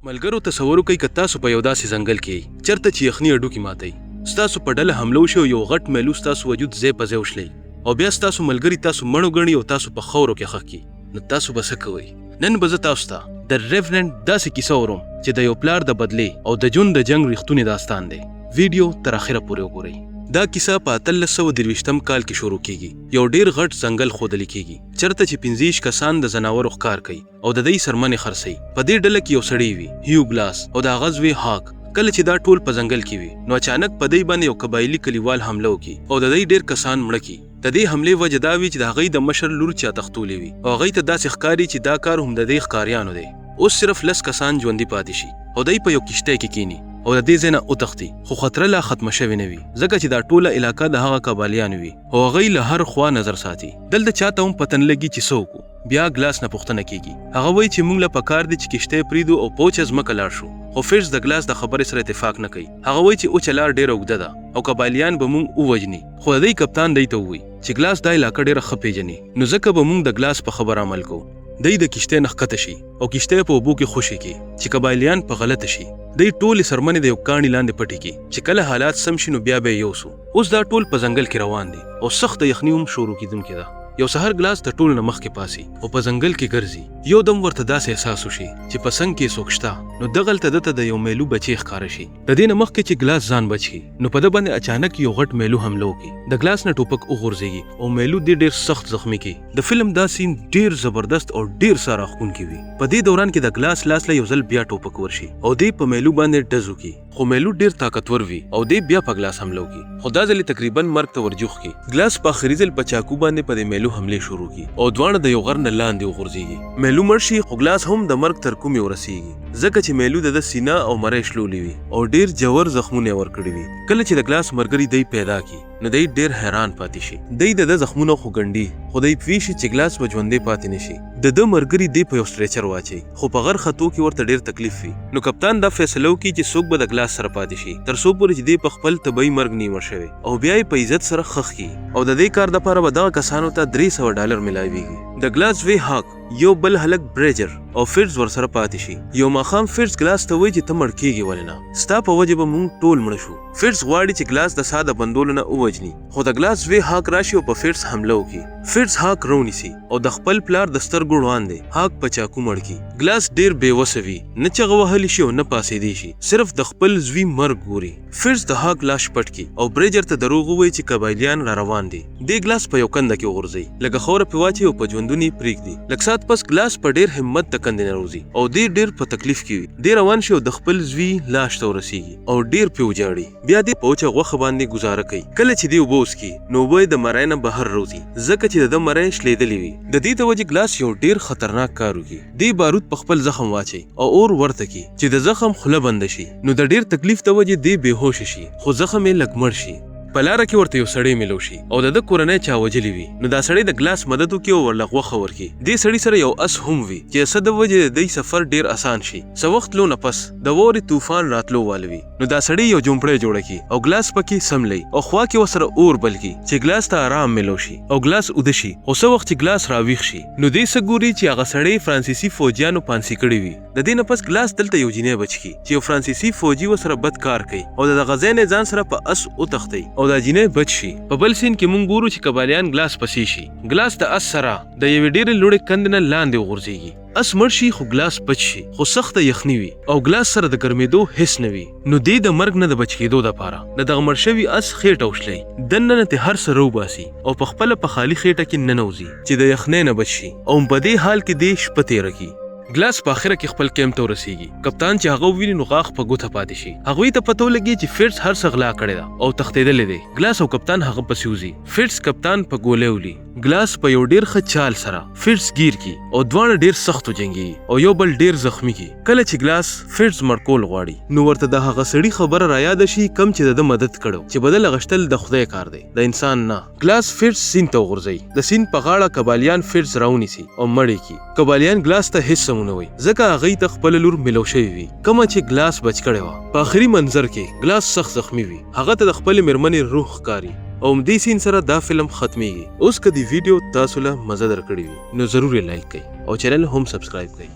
ملګرو تصور کوي که تاسو په یو داسې ځنګل کې چرته چې یخني هډوکي ماتوي ستاسو په ډله حمله وشي او یو غټ میلو ستاسو وجود ځای په ځای وشلی او بیا ستاسو ملګري تاسو مړو ګڼي او تاسو په خاورو کې ښخ کړي نو تاسو به څه کوئ؟ نن به زه تاسو ته د ریوننټ داسې کیسه ورم چې د یو پلار د بدلې او د جون د جنګ ریښتونی داستان دی. ویډیو تر اخره پورې وګورئ. دا کیسه په 1823 کال کې شروع کیږي. یو ډیر غټ ځنګل ښودل کیږي چرته چې 15 کسان د ځناورو ښکار کوي او د دوی سرمنې خرڅوي. په دې ډله کې یو سړی وي هیو ګلاس او د هغه زوی هاک. کله چې دا ټول په ځنګل کې وي نو اچانک په دوی باندې یو قبایلي کلیوال حمله وکړي او د دوی ډیر کسان مړه کړي. د دې حملې وجه دا وي چې د هغوی د مشر لور چا تښتولې وي او هغوی ته داسې ښکاري چې دا کار هم د دې ښکاریانو دی. اوس صرف 10 کسان ژوندي پاتې شي او دوی په یو کشتۍ کې کینی او د دې ځای نه وتښتي، خو خطره لا ختمه شوې نه وي ځکه چې دا ټوله علاقه د هغه قبایلیانو وي او هغوی له هر خوا نظر ساتي. دلته چاته هم پته نه لګي چې څوک وو. بیا ګلاس نه پوښتنه کیږي. هغه وایي چې موږ له پکار دي چې کشتۍ پریږدو او پوچه ځمکه لاړ شو. خو فیټز د ګلاس د خبرې سره اتفاق نه کوي. هغه وایي چې اوچه لار ډېره اوږده ده او قبایلیان به موږ ووژني. خو د دې کپتان دی ته ووایي چې ګلاس دا علاقه ډېره ښه پیژني نو ځکه به موږ د ګلاس په خبر عمل کوو. دی د کشتۍ نه ښکته شي او کشتۍ په اوبو کې خوشې کړي چې قبایلیان په غلطه شي. دی ټولې سرمنې د یو کاڼي لاندې پټې کړي چې کله حالات سم شي نو بیا به یې یوسو. اوس دا ټول په ځنګل کې روان دي او سخته یخني هم شروع کېدونکې ده. یو سحر ګلاس د ټولو نه مخکې پاسي او په ځنګل کې ګرځي. یو دم ورته داسې احساس وشي چې په څنګ کې څوک شته نو دغلته دته د یو میلو بچی ښکاره شي. د دې نه مخکې چې ګلاس ځان بچ کړي نو په ده باندې اچانک یو غټ میلو حمله وکړي. د ګلاس نه ټوپک وغورځېږي او میلو دې ډېر سخت زخمي کړي. د فلم دا سین ډېر زبردست او ډېر ساه راښکونکی وي. په دې دوران کې د ګلاس لاس له یو ځل بیا ټوپک ورشي او دې په میلو باندې ډز وکړي. خو میلو ډېر طاقتور وي او دې بیا په ګلاس حمله وکړي خو دا ځل یې تقریبا مرګ ته ورجوخ کړي. ګلاس په آخري ځل په چاقو باندې په دې میلو حملې شروع کړي او دواړه د یو غر نه لاندې وغورځېږي. میلو مړ شي خو ګلاس هم د مرګ تر کومې ورسېږي ځکه چې میلو د سینه او مری شلولې وي او ډېر ژور زخمونه یې ورکړي وي. کله چې د ګلاس ملګري دی پیدا کړي نو دی ډېر حیران پاتې شي. دی د زخمونه خو ګنډي خو دی پوه شي چې ګلاس به ژوندی پاتې نه شي. د ملګري دی په یو سټریچر واچوي خو په غر ختو کې ورته ډېر تکلیف وي. نو کپتان دا فیصله وکړي چې څوک به د ګلاس سره پاتې شي تر څو پورې چې دی په خپل طبیعي مرګ نیمه شوی او بیا یې په عزت سره ښخ کړي او د دې کار دپاره به دغه کسانو ته $300 ملاویږي. د ګلاس زوی هاک یو بل هلک بریجر او فیټز ورسره پاتې شي. یو ماښام فیټز ګلاس ته وایي چې ته مړ کېږې ولې نه؟ ستا په وجه به موږ ټول مړه شو. فیټز غواړي چې ګلاس د ساه د بندولو نه ووژني خو د ګلاس زوی هاک راشي او په فیټز حمله وکړي. فیټز هاک رونیسي او د خپل پلار د سترګو وړاندې هاک په چاقو مړ کړي. ګلاس ډېر بېوسه وي، نه چغه وهلی شي او نه پاسېدی شي، صرف د خپل زوی مرګ ګوري. فیټز د هاک لاش پټ کړي او بریجر ته دروغ ووایي چې قبایلیان را روان دي. دې ګلاس په یو کنده کې وغورځوي، لږه خاوره پرې واچوي او په ژوندون یې پرېږدي. لږ ساعت پس ګلاس په ډېر همت د کندې نه راوځي او ډېر په تکلیف کې وي. دی روان شي او د خپل زوی لاش ته ورسېږي او ډېر پرې وجاړي. بیا دی په وچه غوښه باندې ګزاره کوي. کله چې دی اوبه وڅښي نو اوبه یې د مری نه بهر راوځي ځکه چې د ده مری شلېدلې وي. د دې د وجې ګلاس یو ډېر خطرناک کار وکړي. دی بارود په خپل زخم واچوي او اور ورته کړي چې د زخم خوله بنده شي. نو د ډېر تکلیف د وجې دی بېهوشه شي خو زخم یې لږ مړ شي. په لاره کې ورته یو سړی میلو شي او د ده کورنۍ چا وجلې وي. نو دا سړی د ګلاس مدد وکړي او ورله غوښه ورکړي. دې سړي سره یو اس هم وي چې څه د وجې د دوی سفر ډېر اسان شي. څه وخت لو نه پس د واورې طوفان راتلو والوي. نو دا سړی یو جومپړی جوړه کړي او ګلاس پکې سملی او خوا کې ورسره اور بل کړي چې ګلاس ته آرام میلو شي او ګلاس اوده شي. خو څه وخت چې ګلاس راویښ شي نو دې څه ګوري چې هغه سړی فرانسیسي فوجیانو پانسي کړی وي. د دې نه پس ګلاس دلته یو جینۍ بچ کړي چې یو فرانسیسي فوجي ورسره بد کار کوي او د دغه ځای نه ځان سره په اس وتښتي او دا جینۍ بچ شي. په بل سین کې مونږ ګورو چې قبایلیان ګلاس پسې شي. ګلاس د اس سره د یوې ډېرې لوړې کندې نه لاندې وغورځېږي. اس مړ شي خو ګلاس بچ شي خو سخته یخني وي او ګلاس سره د ګرمېدو حس نه وي. نو دی د مرګ نه د بچ کېدو دپاره د دغه مړ شوي اس خېټه وشلی دننه ترې هر څه راوباسي او په خپله په خالي خېټه کې ننوځي چې د یخنۍ نه بچ شي او په دې حال کې دی شپه تېره کړي. ګلاس په اخره کې خپل کیمپ ته ورسېږي. کپتان چې هغه وویني نو غاښ په ګوته پاتې شي. هغوی ته پته ولګي چې فیټز هر څه غلا کړې ده او تښتېدلی دی. ګلاس او کپتان هغه پسې وځي. فیټز کپتان په ګولۍ ولي. ګلاس په یو ډېر ښه چال سره فیټز گیر کړي او دواړه ډېر سخت وجنګېږي او یو بل ډېر زخمي کړي. کله چې ګلاس فیټز مړ کول غواړي نو ورته د هغه سړي خبره رایاده شي کم چې د ده مدد کړو چې بدل اخیستل د خدای کار دی د انسان نه. ګلاس فیټز سیند ته وغورځوي. د سیند په غاړه قبایلیان فیټز راونیسي او مړ یې کړي. قبایلیان ګلاس ته هېڅ څه ونه وایي ځکه هغوی ته خپله لور میلو شوې وي کومه چې ګلاس بچ کړې وه. په آخري منظر کې ګلاس سخت زخمي وي. هغه ته د خپلې مېرمنې روح ښکاري او همدې سین سره دا فلم ختمیږي. اوس که دې ویډیو تاسو له مزه درکړې وي نو ضرور یې لایک کړئ او چینل هم سبسکرایب کړئ.